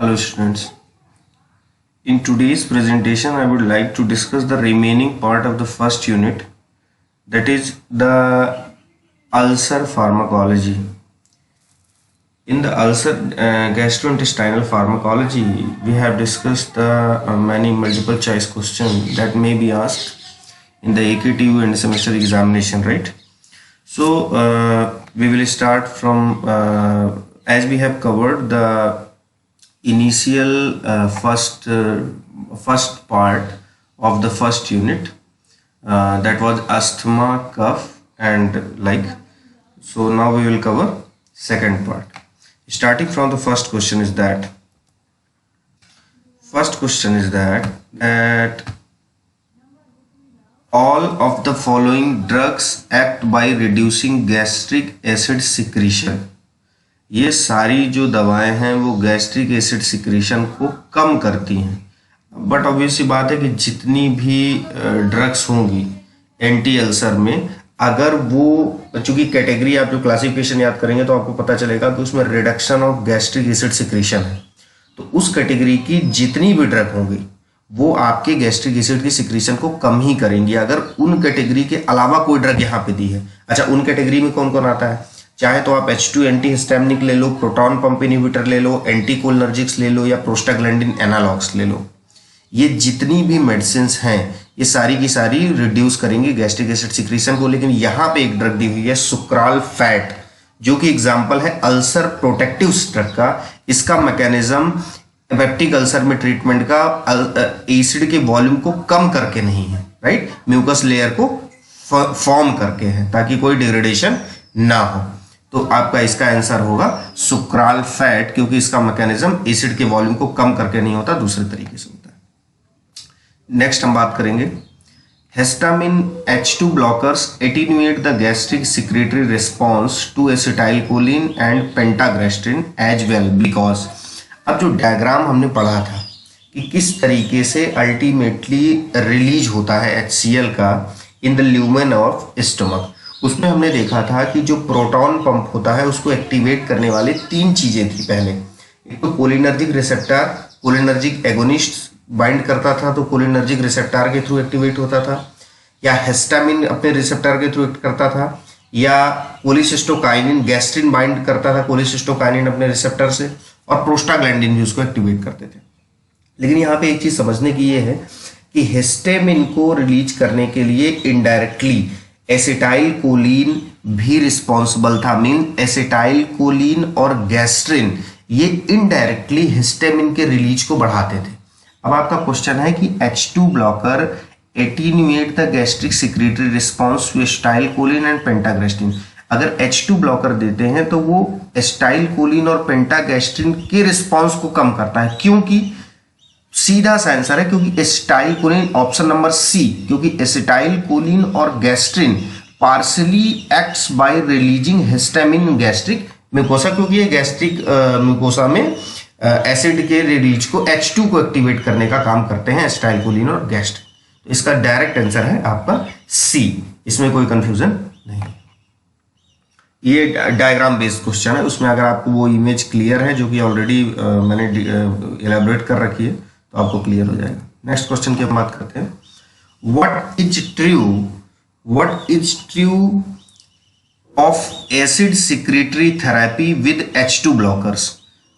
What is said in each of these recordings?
Hello students. In today's presentation I would like to discuss the remaining part of the first unit, that is the ulcer pharmacology. In the ulcer gastrointestinal pharmacology we have discussed the many multiple choice questions that may be asked in the AKTU and semester examination, right? So we will start from as we have covered the initial first part of the first unit, that was asthma, cough and like. So now we will cover second part. Starting from the first question is that all of the following drugs act by reducing gastric acid secretion. ये सारी जो दवाएं हैं वो gastric acid secretion को कम करती हैं। But obviously बात है कि जितनी भी ड्रग्स होंगी एंटी अल्सर में, अगर वो, चूंकि कैटेगरी आप जो क्लासिफिकेशन याद करेंगे तो आपको पता चलेगा कि उसमें reduction of gastric acid secretion है, तो उस कैटेगरी की जितनी भी ड्रग होंगी वो आपके गैस्ट्रिक एसिड की सिक्रीशन को कम ही करेंगी, अगर उन कैटेगरी के अलावा कोई ड्रग यहाँ पे दी है। अच्छा, उन कैटेगरी में कौन कौन आता है? चाहे तो आप H2 एंटी हिस्टैमिनिक ले लो, प्रोटॉन पंप इनहिबिटर ले लो, एंटीकोलिनर्जिक्स ले लो या प्रोस्टाग्लैंडिन एनालॉग्स ले लो। ये जितनी भी मेडिसिन हैं ये सारी की सारी रिड्यूस करेंगी गैस्ट्रिक एसिड सिक्रीशन को। लेकिन यहाँ पे एक ड्रग दी हुई है सुक्राल फैट, जो कि एग्जाम्पल है अल्सर प्रोटेक्टिव ड्रग का। इसका मैकेनिज्म पेप्टिक अल्सर में ट्रीटमेंट का एसिड के वॉल्यूम को कम करके नहीं है, राइट, म्यूकस लेयर को फॉर्म करके है ताकि कोई डिग्रेडेशन ना हो। तो आपका इसका आंसर होगा सुक्राल फैट, क्योंकि इसका मैकेनिज्म एसिड के वॉल्यूम को कम करके नहीं होता, दूसरे तरीके से होता है। नेक्स्ट हम बात करेंगे histamine H2 blockers attenuate the gastric secretory response to acetylcholine and pentagastrin as well because. अब जो डायग्राम हमने पढ़ा था कि किस तरीके से अल्टीमेटली रिलीज होता है HCl का in the lumen of stomach, उसमें हमने देखा था कि जो प्रोटॉन पंप होता है उसको एक्टिवेट करने वाली तीन चीजें थी। पहले एक तो cholinergic receptor, cholinergic agonist bind करता था तो कोलिनर्जिक रिसेप्टर के थ्रू एक्टिवेट होता था, या हिस्टामिन अपने रिसेप्टर के थ्रू एक्ट करता था, या कोलिसिस्टोकाइनिन गैस्ट्रिन बाइंड करता था कोलिसिस्टोकाइनिन अपने रिसेप्टर से, और प्रोस्टाग्लैंडिन भी उसको एक्टिवेट करते थे। लेकिन यहाँ पे एक चीज समझने की ये है कि हिस्टामिन को रिलीज करने के लिए इनडायरेक्टली एसिटाइल कोलिन भी रिस्पॉन्सिबल था। मीन एसिटाइल कोलिन और गैस्ट्रिन ये इनडायरेक्टली हिस्टामिन के रिलीज को बढ़ाते थे। अब आपका क्वेश्चन है कि H2 blocker attenuate the gastric secretory response to acetylcholine and pentagastrin. अगर H2 ब्लॉकर देते हैं तो वो एसिटाइल कोलिन और पेंटाग्रेस्टिन के रिस्पॉन्स को कम करता है। क्योंकि सीधा सा आंसर है क्योंकि acetylcholine, option number C, क्योंकि एसिटाइल कोलिन और gastrin partially acts by releasing histamine gastric mucosa, क्योंकि ये गैस्ट्रिक म्यूकोसा में एसिड के रिलीज को H2 को एक्टिवेट करने का काम करते हैं एसिटाइल कोलिन और गैस्ट्रिन। तो इसका डायरेक्ट आंसर है आपका सी, इसमें कोई कंफ्यूजन नहीं। ये डायग्राम बेस्ड क्वेश्चन है, उसमें अगर आपको वो इमेज क्लियर है जो कि ऑलरेडी मैंने एलेबोरेट कर रखी है तो आपको क्लियर हो जाएगा। नेक्स्ट क्वेश्चन की हम बात करते हैं। What is true of acid secretory therapy with H2 blockers.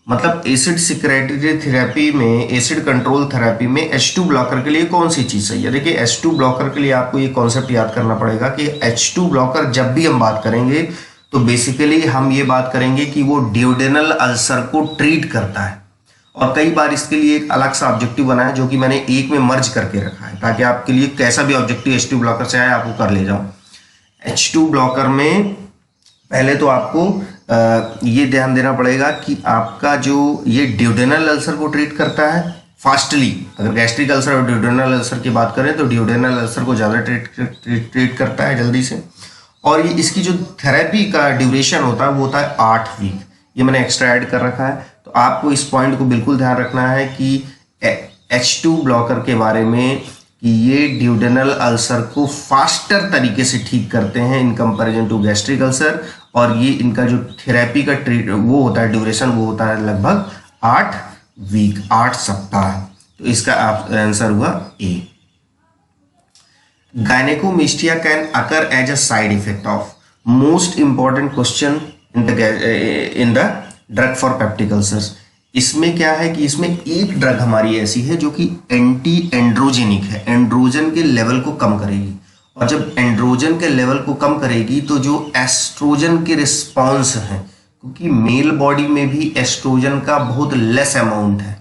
मतलब एसिड सिक्रेटरी थेरेपी में, एसिड कंट्रोल थेरेपी में H2 ब्लॉकर के लिए कौन सी चीज सही है? देखिए H2 ब्लॉकर के लिए आपको ये कॉन्सेप्ट याद करना पड़ेगा कि H2 ब्लॉकर जब भी हम बात करेंगे तो बेसिकली हम ये बात करेंगे कि वो ड्यूडेनल अल्सर को ट्रीट करता है। और कई बार इसके लिए एक अलग सा ऑब्जेक्टिव बना है जो कि मैंने एक में मर्ज करके रखा है ताकि आपके लिए कैसा भी ऑब्जेक्टिव H2 ब्लॉकर से आए आप वो कर ले जाओ। H2 ब्लॉकर में पहले तो आपको ये ध्यान देना पड़ेगा कि आपका जो ये ड्यूडेनल अल्सर को ट्रीट करता है फास्टली। अगर गैस्ट्रिक अल्सर और ड्यूडेनल अल्सर की बात करें तो ड्यूडेनल अल्सर को ज़्यादा ट्रीट करता है जल्दी से। और ये इसकी जो थेरेपी का ड्यूरेशन होता है वो होता है 8 वीक। ये मैंने एक्स्ट्रा ऐड कर रखा है, तो आपको इस पॉइंट को बिल्कुल ध्यान रखना है कि H2 ब्लॉकर के बारे में कि ये ड्यूडेनल अल्सर को फास्टर तरीके से ठीक करते हैं in comparison to gastric ulcer, और ये इनका जो थेरेपी का वो होता है ड्यूरेशन वो होता है लगभग 8 वीक, 8 सप्ताह। तो इसका आंसर हुआ A. Gynaecomastia can occur as a side effect of, most important question in the drug for peptic ulcers. इसमें क्या है कि इसमें एक ड्रग हमारी ऐसी है जो कि एंटी एंड्रोजेनिक है, एंड्रोजन के लेवल को कम करेगी, और जब एंड्रोजन के लेवल को कम करेगी तो जो एस्ट्रोजन के रिस्पॉन्स है, क्योंकि मेल बॉडी में भी एस्ट्रोजन का बहुत लेस अमाउंट है,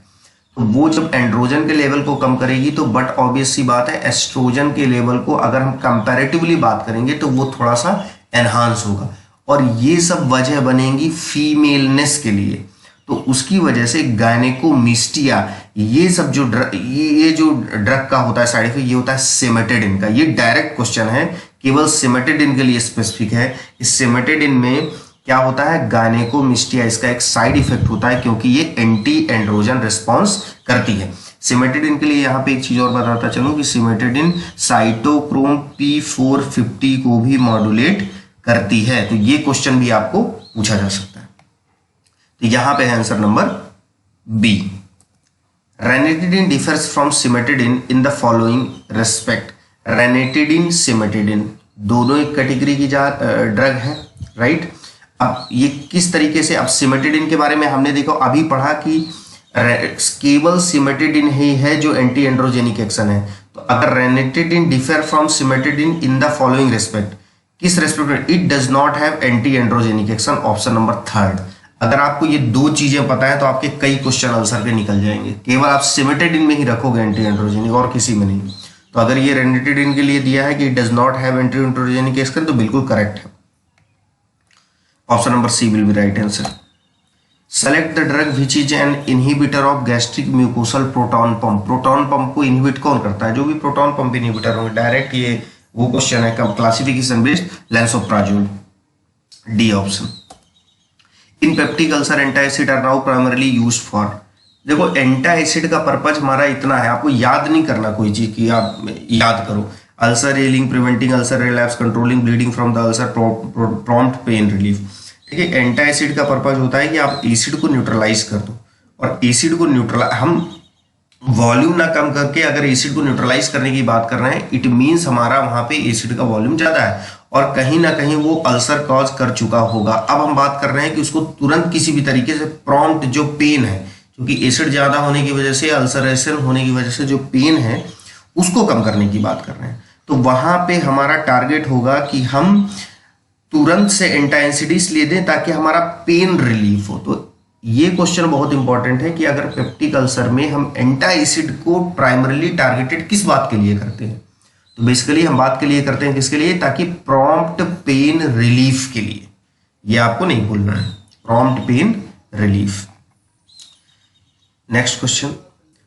तो वो जब एंड्रोजन के लेवल को कम करेगी तो बट ऑब्वियस सी बात है एस्ट्रोजन के लेवल को अगर हम कंपैरेटिवली बात करेंगे तो वो थोड़ा सा एनहांस होगा, और ये सब वजह बनेंगी फीमेलनेस के लिए। तो उसकी वजह से गायनेकोमेस्टिया, ये सब जो ये जो ड्रग का होता है साइड इफेक्ट, ये होता है सिमेटिडिन का। ये डायरेक्ट क्वेश्चन है, केवल सिमेटिडिन के लिए स्पेसिफिक है। इस सिमेटिडिन में क्या होता है, गायनेकोमेस्टिया इसका एक साइड इफेक्ट होता है, क्योंकि ये एंटी एंड्रोजन रिस्पॉन्स करती है। सिमेटिडिन के लिए यहाँ पे एक चीज और बताता चलूं कि सिमेटिडिन साइटोक्रोम P450 को भी मॉड्यूलेट करती है। तो ये क्वेश्चन भी आपको पूछा जा सकता है। तो यहां पे है answer number B. Ranitidine differs from cimetidine in the following respect. Ranitidine cimetidine दोनों एक कैटेगरी की ड्रग है, राइट। अब ये किस तरीके से, अब सिमेटिडिन के बारे में हमने देखो अभी पढ़ा कि केवल सिमेटिडिन ही है जो एंटी एंड्रोजेनिक एक्शन है। तो अगर ranitidine differ from cimetidine in the following respect, किस रेस्पेक्ट में, it does not have anti androgenic action, option number third. अगर आपको ये दो चीजें पता है तो आपके कई क्वेश्चन आंसर के निकल जाएंगे। केवल आप सिमेटिडिन में ही रखोगे एंटी एंड्रोजेनिक, और किसी में नहीं। तो अगर ये रेनिटिडिन के लिए दिया है कि it does not have anti androgenic action, तो बिल्कुल करेक्ट है, option number C will be right answer. Select the drug which is an inhibitor of gastric mucosal proton pump. Proton pump को इनहिबिट कौन करता है, जो भी प्रोटॉन पंप इनहिबिटर होंगे। डायरेक्ट ये वो क्वेश्चन है, classification based, lansoprazole, D option. In peptic ulcer antacid are now primarily used for. देखो एंटासिड का पर्पज हमारा इतना है, आपको याद नहीं करना कोई चीज की आप याद करो। Ulcer healing, preventing ulcer relapse, controlling bleeding from the ulcer, prompt pain relief. ठीक है, एंटासिड का पर्पज होता है कि आप एसिड को न्यूट्रलाइज कर दो, और एसिड को न्यूट्रलाइज, हम वॉल्यूम ना कम करके अगर एसिड को न्यूट्रलाइज करने की बात कर रहे हैं, इट मींस हमारा वहां पे एसिड का वॉल्यूम ज्यादा है और कहीं ना कहीं वो अल्सर कॉज कर चुका होगा। अब हम बात कर रहे हैं कि उसको तुरंत किसी भी तरीके से प्रॉम्प्ट जो पेन है, क्योंकि एसिड ज्यादा होने की वजह से, अल्सरेशन होने की वजह से जो पेन है उसको कम करने की बात कर रहे हैं। तो वहां पे हमारा टारगेट होगा कि हम तुरंत से एंटासिड ले दें ताकि हमारा पेन रिलीफ हो। तो ये क्वेश्चन बहुत इंपॉर्टेंट है कि अगर पेप्टिक अल्सर में हम एंटासिड को प्राइमरीली टारगेटेड किस बात के लिए करते हैं, तो बेसिकली हम बात के लिए करते हैं किसके लिए, ताकि प्रॉम्प्ट पेन रिलीफ के लिए। ये आपको नहीं भूलना है, prompt pain relief. Next question,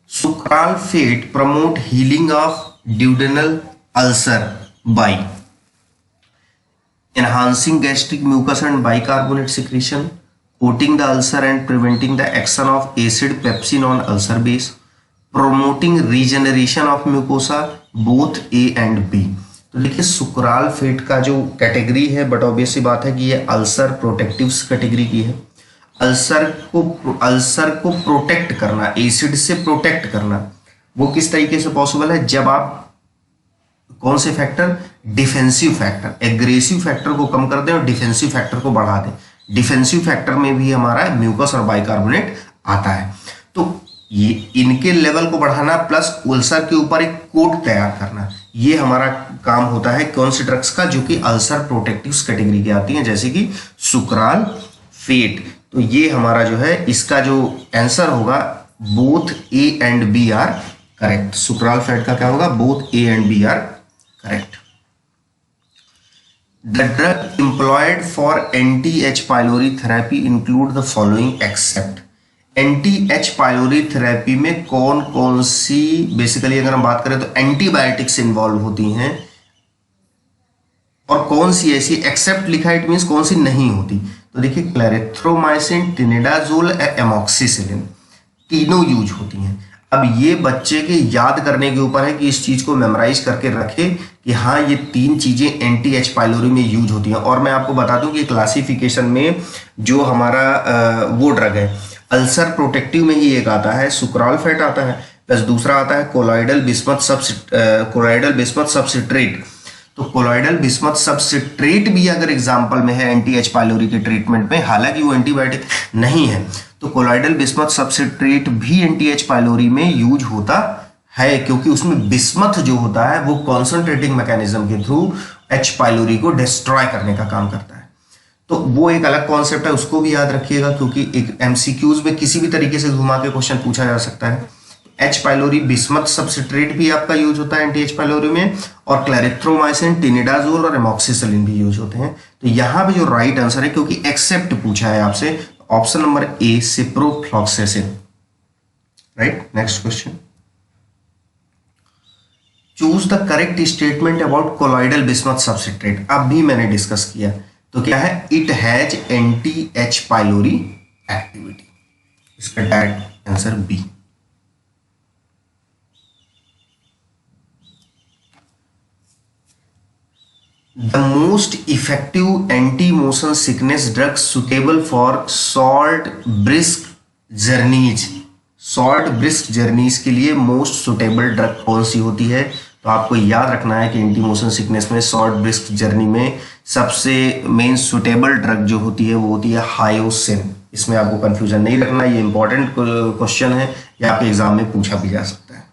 sucralfate promote healing of duodenal ulcer by enhancing gastric mucus and bicarbonate secretion, coating the ulcer and preventing the action of acid pepsin on ulcer base, promoting regeneration of mucosa, both A and B। तो देखिए sucralfate का जो category है, but obvious सी बात है कि ये ulcer protectives category की है। अल्सर को प्रोटेक्ट करना, एसिड से प्रोटेक्ट करना, वो किस तरीके से पॉसिबल है, जब आप कौन से factor, defensive factor, aggressive factor को कम कर दें और डिफेंसिव फैक्टर को बढ़ा दें। डिफेंसिव फैक्टर में भी हमारा म्यूकस और बाइकार्बोनेट आता है। तो ये इनके लेवल को बढ़ाना प्लस अल्सर के ऊपर एक कोट तैयार करना, ये हमारा काम होता है कौन से ड्रग्स का, जो कि अल्सर प्रोटेक्टिव्स कैटेगरी की आती हैं, जैसे कि सुक्रालफेट। तो ये हमारा जो है इसका जो आंसर होगा, both A and B are correct. Sucralfate का क्या होगा, both A and B are correct. The drug employed for anti-H. pylori therapy include the following except। anti-H. pylori therapy में कौन कौन सी, बेसिकली अगर हम बात करें तो एंटीबायोटिक्स इन्वॉल्व होती हैं, और कौन सी ऐसी एक्सेप्ट लिखा है, इट मींस कौन सी नहीं होती। तो देखिए क्लैरिथ्रोमाइसिन, टिनिडाजोल, एमॉक्सिसिलिन, तीनों यूज होती हैं। अब ये बच्चे के याद करने के ऊपर है कि इस चीज को मेमोराइज करके रखे कि हाँ ये तीन चीजें एंटी-H. पाइलोरी में यूज होती हैं। और मैं आपको बता दूं कि क्लासिफिकेशन में जो हमारा वो ड्रग है अल्सर प्रोटेक्टिव में ही एक आता है सुक्राल फैट आता है, प्लस दूसरा आता है कोलॉइडल बिस्मथ सब्सट्रेट। तो कोलॉइडल बिस्मथ सब्सट्रेट भी अगर एग्जांपल में है एंटी एच पाइलोरी के ट्रीटमेंट में, हालांकि वो एंटीबायोटिक नहीं है, तो कोलॉइडल बिस्मथ सब्सट्रेट भी एंटी एच पाइलोरी में यूज होता है, क्योंकि उसमें बिस्मथ जो होता है वो कॉन्सेंट्रेटिंग मैकेनिज्म के थ्रू एच पाइलोरी को डिस्ट्रॉय करने का काम करता है। तो वो एक अलग कॉन्सेप्ट है, उसको भी याद रखिएगा, क्योंकि एक एमसीक्यूज में किसी भी तरीके से घुमा के क्वेश्चन पूछा जा सकता है। एच पाइलोरी बिस्मथ सब्सट्रेट भी आपका यूज होता है एंटी एच पाइलोरी में, और क्लैरिथ्रोमाइसिन, टिनिडाजोल और एमॉक्सिसिलिन भी यूज होते हैं। तो यहां पे जो राइट आंसर है, क्योंकि एक्सेप्ट पूछा है आपसे, option number A ciprofloxacin, right. Next question, choose the correct statement about colloidal bismuth substrate. अब भी मैंने डिस्कस किया, तो क्या है, it has anti H pylori activity, इसका direct answer B. The most effective anti-motion sickness drug suitable for short brisk journeys। Short brisk journeys के लिए मोस्ट सुटेबल ड्रग कौन सी होती है? तो आपको याद रखना है कि एंटी मोशन सिकनेस में शॉर्ट ब्रिस्क जर्नी में सबसे मेन सुटेबल ड्रग जो होती है वो होती है हायोसिन। इसमें आपको कंफ्यूजन नहीं रखना, ये इंपॉर्टेंट क्वेश्चन है, या आपके एग्जाम में पूछा भी जा सकता है।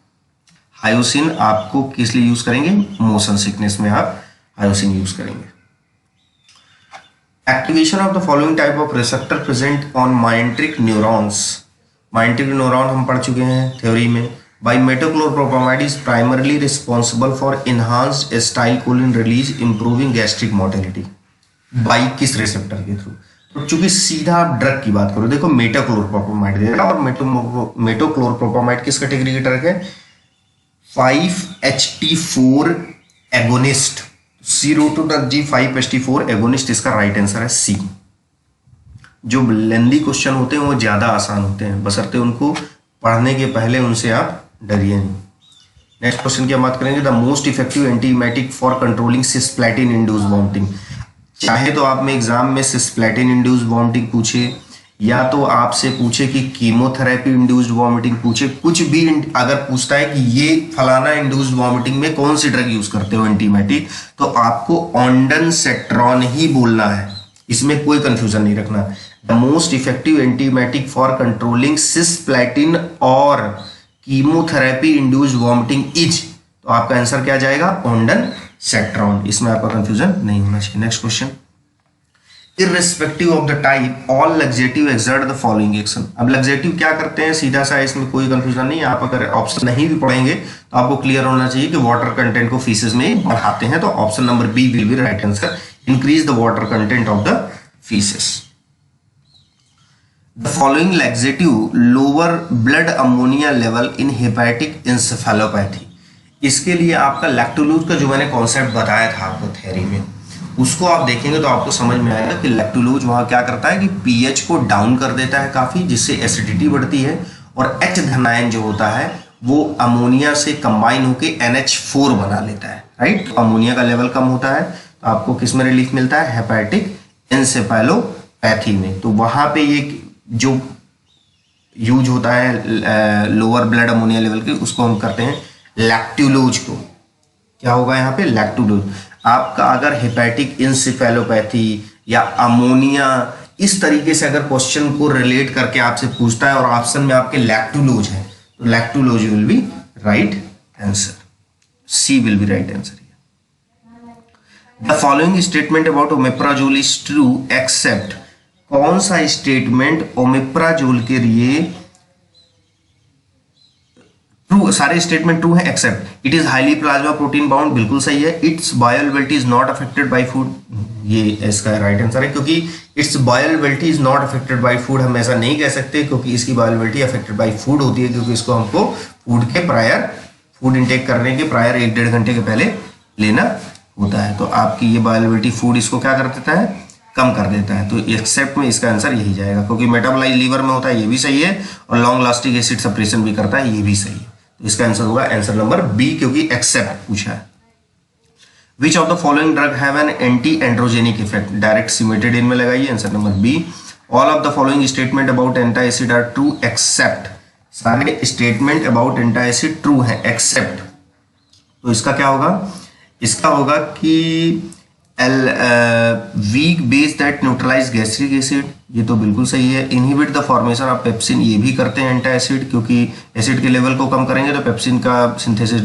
हायोसिन आपको किस लिए यूज करेंगे? मोशन सिकनेस में आप हायोसिन यूज करेंगे। Activation of the following type of receptor present on myenteric neurons. Myenteric neuron हम पढ़ चुके हैं थ्योरी में। By metoclopramide is primarily responsible for enhanced acetylcholine release improving gastric motility. By किस रिसेप्टर के थ्रू? तो चूंकि सीधा आप ड्रग की बात करो, देखो मेटोक्लोप्रोपामाइड दे रहा, और मेटोक्लोप्रोपामाइड किस कैटेगरी की ड्रग है? 5-HT4 एगोनिस्ट, सीरोटोनर्जी 5-HT4 एगोनिस्ट, इसका राइट आंसर है सी। जो लेंदी क्वेश्चन होते हैं वो ज्यादा आसान होते हैं, बशर्ते उनको पढ़ने के पहले उनसे आप डरिए नहीं। नेक्स्ट क्वेश्चन की हम बात करेंगे, the most effective antiemetic for controlling cisplatin induced vomiting. चाहे तो आप में एग्जाम में सिस्प्लैटिन इंड्यूस्ड वॉमिटिंग पूछे, या तो आपसे पूछे कि कीमोथेरेपी इंड्यूस्ड वॉमिटिंग पूछे, कुछ भी अगर पूछता है कि ये फलाना इंड्यूस्ड वॉमिटिंग में कौन सी ड्रग यूज करते हो एंटीमाइटिक, तो आपको ऑन्डनसेट्रॉन ही बोलना है, इसमें कोई कंफ्यूजन नहीं रखना। The most effective antiemetic for controlling cisplatin और कीमोथेरेपी इंड्यूस्ड वॉमिटिंग इज, तो आपका आंसर क्या जाएगा? ऑन्डनसेट्रॉन। इसमें आपका कंफ्यूजन नहीं होना चाहिए। Next question, irrespective of the type all laxative exert the following action। अब laxative क्या करते हैं? सीधा सा, इसमें कोई कंफ्यूजन नहीं। आप अगर ऑप्शन नहीं भी पढ़ेंगे तो आपको क्लियर होना चाहिए कि वाटर कंटेंट को फीसेस में बढ़ाते हैं, तो option number B will be right answer, increase the water content of the faeces. The following laxative lower blood ammonia level in hepatic encephalopathy. इसके लिए आपका लैक्टोलूज का जो मैंने कॉन्सेप्ट बताया था आपको थ्योरी में, उसको आप देखेंगे तो आपको समझ में आएगा कि लैक्टोलूज वहाँ क्या करता है कि पीएच को डाउन कर देता है काफ़ी, जिससे एसिडिटी बढ़ती है, और H धनायन जो होता है वो अमोनिया से कंबाइन होकर NH4 बना लेता है, राइट। तो अमोनिया का लेवल कम होता है, तो आपको किस में रिलीफ मिलता है? हेपेटिक इंसेफेलोपैथी में। तो वहाँ पे ये जो यूज होता है लोअर ब्लड अमोनिया लेवल के, उसको हम करते हैं लैक्टोलूज को। क्या होगा यहाँ पे? लैक्टोलूज। आपका अगर हेपेटिक इंसेफेलोपैथी या अमोनिया इस तरीके से अगर क्वेश्चन को रिलेट करके आपसे पूछता है और ऑप्शन में आपके लैक्टोलूज है, तो lactulose will be right answer, C will be right answer. The following statement about omeprazole is true except. कौन सा स्टेटमेंट ओमेप्राजोल के लिए ट्रू? सारे स्टेटमेंट ट्रू है except it is highly plasma protein bound, बिल्कुल सही है। Its bioavailability is not affected by food, ये इसका राइट आंसर है, क्योंकि its bioavailability is not affected by food हम ऐसा नहीं कह सकते, क्योंकि इसकी बायोअवेलेबिलिटी अफेक्टेड बाय फूड होती है, क्योंकि इसको हमको फूड के प्रायर, फूड इंटेक करने के प्रायर 1-1.5 घंटे के पहले लेना होता है। तो आपकी ये बायोअवेलेबिलिटी फूड इसको क्या कर देता है? कम कर देता है। तो एक्सेप्ट में इसका आंसर यही जाएगा, क्योंकि मेटाबोलाइज लीवर में होता है, ये भी सही है, और लॉन्ग लास्टिंग एसिड सप्रेशन भी करता है, ये भी सही है। तो इसका आंसर होगा आंसर नंबर बी, क्योंकि एक्सेप्ट पूछा है। Which of the following drug have an anti androgenic effect? Direct cimetidine में लगाइए, answer number B. All of the following statement about antacid are true except, सारे स्टेटमेंट अबाउट एंटासिड ट्रू है except, तो इसका क्या होगा, इसका होगा कि weak base that neutralize gastric acid, ये तो बिल्कुल सही है। Inhibit the formation of pepsin, ये भी करते हैं एंटासिड, क्योंकि एसिड के लेवल को कम करेंगे तो पेप्सिन का synthesis.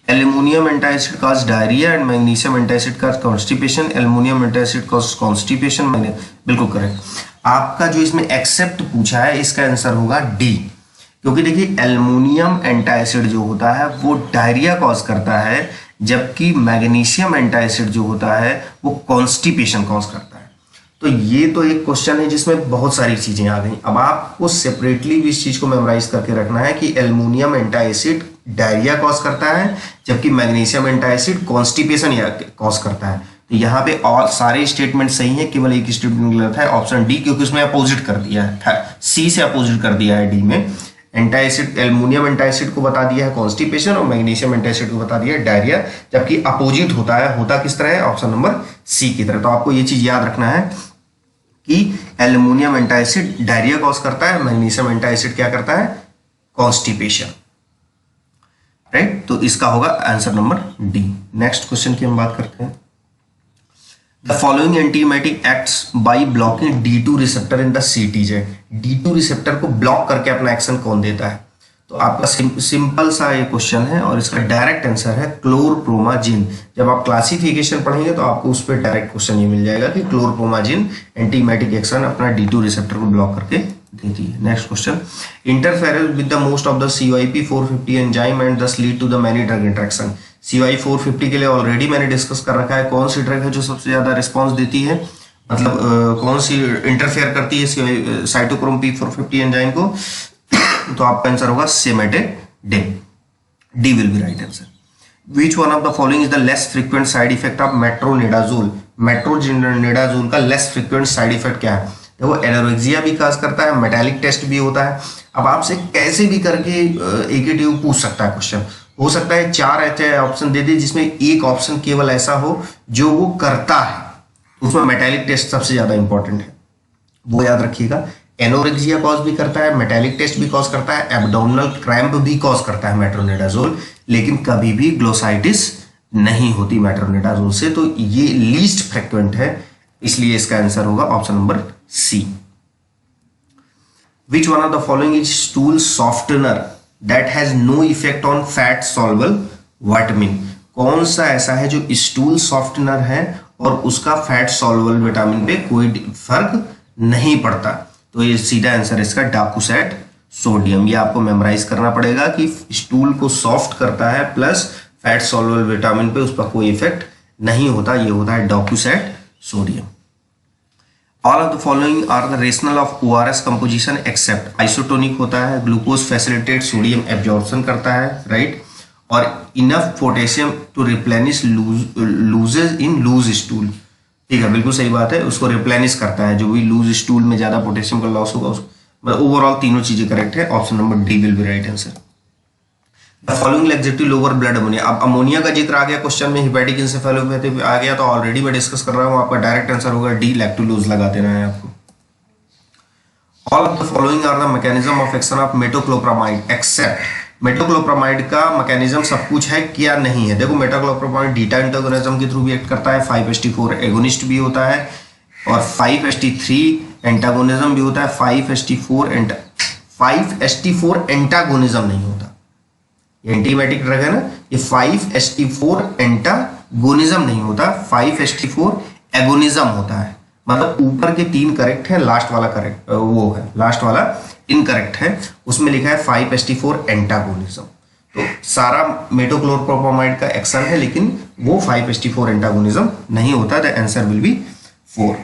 Aluminium antacid cause diarrhoea and magnesium antacid cause constipation, aluminium antacid cause constipation, बिल्कुल करेक्ट। आपका जो इसमें एक्सेप्ट पूछा है इसका आंसर होगा डी, क्योंकि देखिए एल्यूमिनियम एंटासिड जो होता है वो डायरिया कॉज करता है, जबकि मैग्नीशियम एंटासिड जो होता है वो कॉन्स्टिपेशन कॉज करता है। तो ये तो एक क्वेश्चन है जिसमें बहुत सारी चीजें आ गई। अब आपको सेपरेटली भी इस चीज को मेमोराइज करके रखना है कि एल्यूमिनियम एंटासिड डायरिया कॉज करता है, जबकि मैग्नीशियम एंटासिड कॉन्स्टिपेशन कॉज करता है। तो यहाँ पे और सारे स्टेटमेंट सही है, केवल एक स्टेटमेंट गलत है, ऑप्शन डी, क्योंकि उसमें अपोजिट कर दिया है, सी से अपोजिट कर दिया है डी में। एंटासिड एल्यूमिनियम एंटासिड को बता दिया है कॉन्स्टिपेशन और मैग्नीशियम एंटासिड को बता दिया है डायरिया, जबकि अपोजिट होता है, होता किस तरह है, ऑप्शन नंबर सी की तरह। तो आपको ये चीज याद रखना है कि एल्यूमिनियम एंटासिड डायरिया कॉज करता है, मैग्नीशियम एंटासिड क्या करता है, कॉन्स्टिपेशन, राइट। तो इसका होगा answer number D. Next question की हम बात करते हैं। The following antiemetic acts by blocking D2 receptor in the CTZ, D2 receptor को ब्लॉक करके अपना एक्शन कौन देता है? तो आपका सिंपल सा ये क्वेश्चन है और इसका डायरेक्ट आंसर है क्लोरप्रोमाजिन। जब आप क्लासिफिकेशन पढ़ेंगे तो आपको उस पर डायरेक्ट क्वेश्चन ये मिल जाएगा कि क्लोरप्रोमाजिन एंटीमाइटिक एक्शन अपना D2 रिसेप्टर को ब्लॉक करके देती है। Next question, interference with the most of the CYP450 enzyme and thus lead to the many drug interaction. CYP450 के लिए ऑलरेडी मैंने डिस्कस कर रखा है कौन सी ड्रग है जो सबसे ज्यादा रिस्पॉन्स देती है, मतलब कौन सी इंटरफेयर करती है साइटोक्रोम P450 एंजाइम को। तो आपका आंसर होगा cimetidine, D will be right answer. Which one of the following is the less frequent side effect of metronidazole, metronidazole का लेस फ्रीक्वेंट साइड इफेक्ट क्या है? देखो एनोरेक्सिया भी काज करता है, मेटालिक टेस्ट भी होता है। अब आपसे कैसे भी करके एक ही पूछ सकता है क्वेश्चन, हो सकता है 4 ऐसे ऑप्शन दे दे जिसमें एक ऑप्शन केवल ऐसा हो जो वो करता है, उसमें मेटालिक टेस्ट सबसे ज्यादा इंपॉर्टेंट है, वो याद रखिएगा। एनोरेक्सिया कॉज भी करता है, मेटालिक टेस्ट भी कॉज करता है, एब्डोमिनल क्रैम्प भी कॉज करता है मेट्रोनिडाजोल, लेकिन कभी भी ग्लोसाइटिस नहीं होती मेट्रोनिडाजोल से। तो ये लीस्ट फ्रिक्वेंट है, इसलिए इसका आंसर होगा option number C. Which one of the following is stool softener that has no effect on fat soluble vitamin? कौन सा ऐसा है जो स्टूल सॉफ्टनर है और उसका फैट सॉल्युबल विटामिन पे कोई फर्क नहीं पड़ता? तो ये सीधा आंसर इसका डाकुसैट सोडियम। ये आपको मेमोराइज करना पड़ेगा कि स्टूल को सॉफ्ट करता है प्लस फैट सॉल्युबल विटामिन पे उस पर कोई इफेक्ट नहीं होता, ये होता है docusate sodium. All of the following are the rational of ORS composition except isotonic होता है, ग्लूकोज फैसिलिटेट सोडियम एब्जॉर्प्शन करता है, राइट, और enough potassium to replenish losses in loose stool. ठीक है, बिल्कुल सही बात है, उसको रिप्लेनिश करता है, जो भी लूज स्टूल में ज्यादा पोटेशियम का लॉस होगा उसको। ओवरऑल तीनों चीजें करेक्ट है, option number D will be right answer. The following laxative lower blood ammonia. अब अमोनिया का जिक्र आ गया क्वेश्चन में, हिपैटिक इंसेफेलोपैथी आ गया, तो ऑलरेडी मैं डिस्कस कर रहा हूं, आपका डायरेक्ट आंसर होगा डी, लैक्टुलोज लगा देना है आपको। All of the following are the mechanism of action of metoclopramide except. Metoclopramide का मैकेनिज्म सब कुछ है क्या नहीं है? देखो मेटोक्लोप्रामाइड बीटा एंटागोनिज्म के थ्रू भी एक्ट करता है, 5-HT4 एगोनिस्ट भी होता है और 5-HT3 एंटागोनिज्म भी होता है, 5-HT4 एंटागोनिज्म नहीं होता। ये एंटीबायोटिक ड्रग है ना, ये 5-HT4 एंटागोनिज्म नहीं होता, 5-HT4 एगोनिज्म होता है। मतलब ऊपर के 3 करेक्ट है, लास्ट वाला करेक्ट वो है, लास्ट वाला इनकरेक्ट है, उसमें लिखा है 5-HT4 एंटागोनिज्म। तो सारा मेटोक्लोप्रोपामाइड का एक्शन है, लेकिन वो 5-HT4 एंटागोनिज्म नहीं होता। The answer will B 4।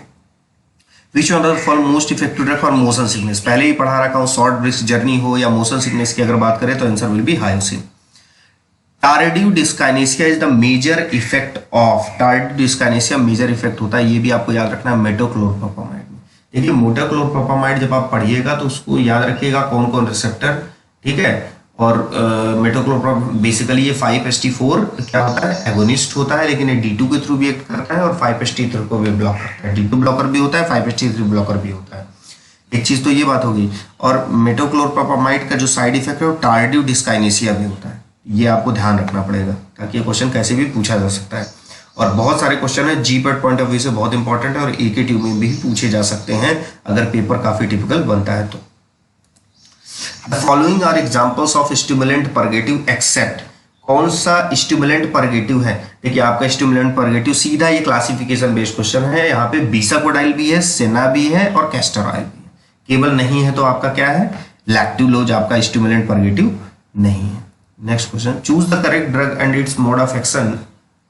Which one of the for most effective drug for motion sickness? पहले ही पढ़ा रखा हूं, शॉर्ट ब्रिस्क जर्नी हो या मोशन सिकनेस की अगर बात करें तो answer will be hyoscine. Tardive dyskinesia is the major effect of, tardive dyskinesia major effect होता है, ये भी आपको याद रखना है मेटोक्लोप्रोपामाइड में। देखिए मेटोक्लोप्रोपामाइड जब आप पढ़िएगा तो उसको याद रखिएगा कौन कौन रिसेप्टर, ठीक है। और मेटोक्लोप्रोपामाइड बेसिकली ये 5-HT4 क्या होता है, एगोनिस्ट होता है, लेकिन ये D2 के थ्रू भी एक्ट करता है और 5-HT3 को भी ब्लॉक करता है। D2 ब्लॉकर भी होता है, 5-HT3 ब्लॉकर भी होता है। एक चीज तो ये बात होगी। और मेटोक्लोरप्रोपामाइड का जो साइड इफेक्ट है वो टार्डिव डिस्काइनेसिया भी होता है, ये आपको ध्यान रखना पड़ेगा, ताकि ये क्वेश्चन कैसे भी पूछा जा सकता है। और बहुत सारे क्वेश्चन है जीपैट पॉइंट ऑफ व्यू से बहुत इंपॉर्टेंट है, और एकेटीयू में भी पूछे जा सकते हैं अगर पेपर काफी टिपिकल बनता है तो। The following are examples of stimulant purgative except. कौन सा स्टिमुलेंट परगेटिव है? देखिए आपका स्टिमुलेंट परगेटिव सीधा ये क्लासिफिकेशन बेस्ड क्वेश्चन है। यहाँ पे बीसाकोडाइल भी है, सेना भी है और कैस्टर ऑयल भी है। केवल नहीं है तो आपका क्या है? लैक्टुलोज आपका स्टिमुलेंट परगेटिव नहीं है। Next question, choose the correct drug and it's mode of action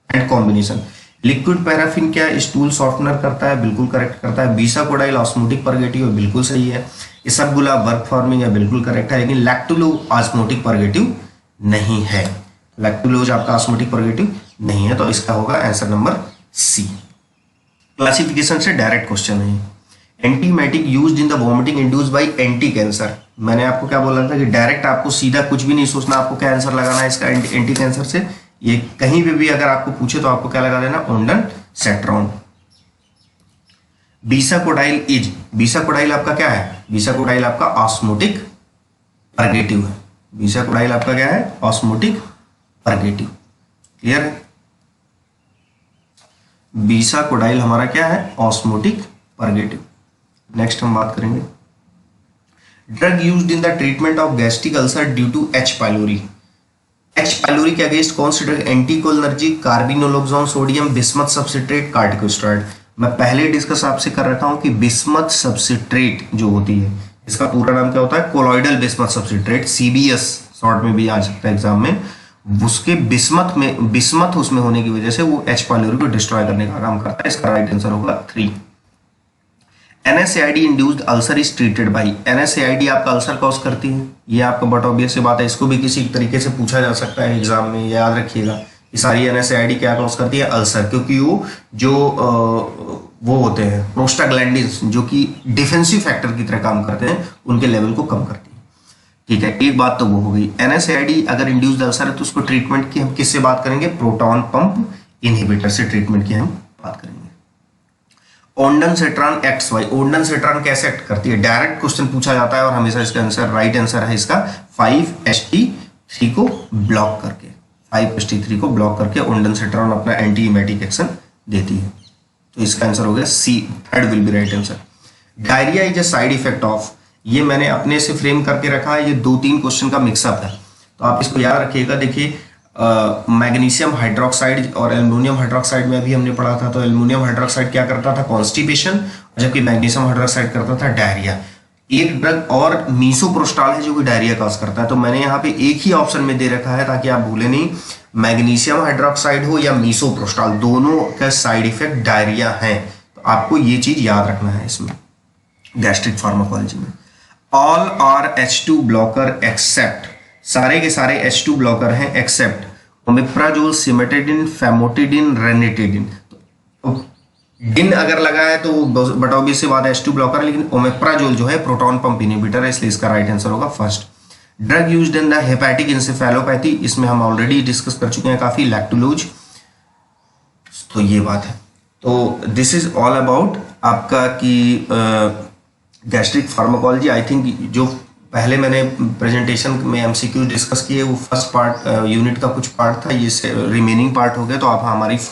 and combination. Liquid paraffin क्या स्टूल सॉफ्टनर करता है? बिल्कुल करेक्ट करता है। बीसाकोडाइल ऑस्मोटिक परगेटिव है, बिल्कुल सही है। इसबगोला वर्क फॉर्मिंग है, बिल्कुल करेक्ट है। लेकिन लैक्टुलो ऑस्मोटिक परगेटिव नहीं है। लैक्टुलोज आपका ऑस्मोटिक परगेटिव नहीं है, तो इसका होगा आंसर नंबर सी। क्लासिफिकेशन से डायरेक्ट क्वेश्चन है। Antiemetic used in the vomiting induced by anti cancer. मैंने आपको क्या बोला था कि डायरेक्ट आपको सीधा कुछ भी नहीं सोचना, आपको क्या आंसर लगाना है इसका एंटी कैंसर से। ये कहीं पे भी अगर आपको पूछे तो आपको क्या लगा देना? ओंडानसेट्रॉन। बीसाकोडाइल इज, बीसाकोडाइल आपका क्या है? बीसाकोडाइल आपका ऑस्मोटिक परगेटिव है। बीसाकोडाइल आपका क्या है? Osmotic purgative. क्लियर है? बीसाकोडाइल हमारा क्या है? Osmotic purgative. नेक्स्ट हम बात करेंगे drug used in the treatment of gastric ulcer due to H pylori. H pylori के अगेंस्ट कौन सी drug? Anticholinergic, carbenoxolone sodium, bismuth substrate, corticosteroid. मैं पहले डिस्कस आपसे कर रखा हूं कि बिस्मथ सब्सट्रेट जो होती है, इसका पूरा नाम क्या होता है? Colloidal bismuth substrate, CBS short में भी आ सकता है एग्जाम में। उसके बिस्मथ उसमें होने की वजह से वो एच पाइलोरी को डिस्ट्रॉय करने का काम करता है। इसका राइट आंसर होगा 3। NSAID induced ulcer is treated by. NSAID आपका अल्सर कॉज करती है, ये आपका बट ऑब्वियस बात है। इसको भी किसी तरीके से पूछा जा सकता है एग्जाम में, याद रखिएगा। ये सारी NSAID क्या कॉज करती है? अल्सर, क्योंकि वो जो वो होते हैं प्रोस्टाग्लैंडिन्स जो कि डिफेंसिव फैक्टर की तरह काम करते हैं, उनके लेवल को कम करती है। ठीक है, एक बात तो वो हो गई। NSAID अगर इंड्यूस्ड अल्सर है तो उसको ट्रीटमेंट की हम किससे बात करेंगे? प्रोटॉन पंप इनहिबिटर से ट्रीटमेंट की हम बात करेंगे। ओंडानसेट्रॉन एक्ट्स बाय, ओंडानसेट्रॉन कैसे एक्ट करती है? डायरेक्ट क्वेश्चन पूछा जाता है और हमेशा इसका आंसर राइट आंसर है इसका 5-HT3 को ब्लॉक करके। 5-HT3 को ब्लॉक करके ओंडानसेट्रॉन अपना एंटी इमेटिक एक्शन देती है, तो इसका आंसर हो गया C. Third will be right answer. Diarrhoea is a side effect of, ये मैंने अपने से फ्रेम करके रखा है, ये 2-3 क्वेश्चन का मिक्सअप है, तो आप इसको याद रखिएगा। देखिए मैग्नीशियम हाइड्रोक्साइड और एल्युमिनियम हाइड्रोक्साइड में अभी हमने पढ़ा था, तो एल्युमिनियम हाइड्रोक्साइड क्या करता था? कॉन्स्टिपेशन, जबकि मैग्नीशियम हाइड्रोक्साइड करता था डायरिया। एक ड्रग और मीसोप्रोस्टाल है जो कि डायरिया कॉज करता है, तो मैंने यहाँ पे एक ही ऑप्शन में दे रखा है ताकि आप भूले नहीं। मैग्नीशियम हाइड्रोक्साइड हो या मीसोप्रोस्टाल, दोनों का साइड इफेक्ट डायरिया है, तो आपको ये चीज याद रखना है इसमें गैस्ट्रिक फार्माकोलॉजी में। All are H2 blocker except, सारे के सारे H2 ब्लॉकर हैं except omeprazole, cimetidine, famotidine, ranitidine. डिन अगर लगा है तो बट ऑब्वियस सी बात है H2 ब्लॉकर, लेकिन ओमेप्राजोल जो है प्रोटॉन पंप इनहिबिटर है, इसलिए इसका राइट आंसर होगा first. Drug used in the hepatic encephalopathy, इसमें हम ऑलरेडी डिस्कस कर चुके हैं काफी, लैक्टुलोज। तो ये बात है। तो दिस इज ऑल अबाउट आपका कि गैस्ट्रिक फार्माकोलॉजी। आई थिंक जो पहले मैंने प्रेजेंटेशन में MCQ डिस्कस किए वो फर्स्ट पार्ट यूनिट का कुछ पार्ट था, ये रिमेनिंग पार्ट हो गया, तो आप हमारी फर्स्ट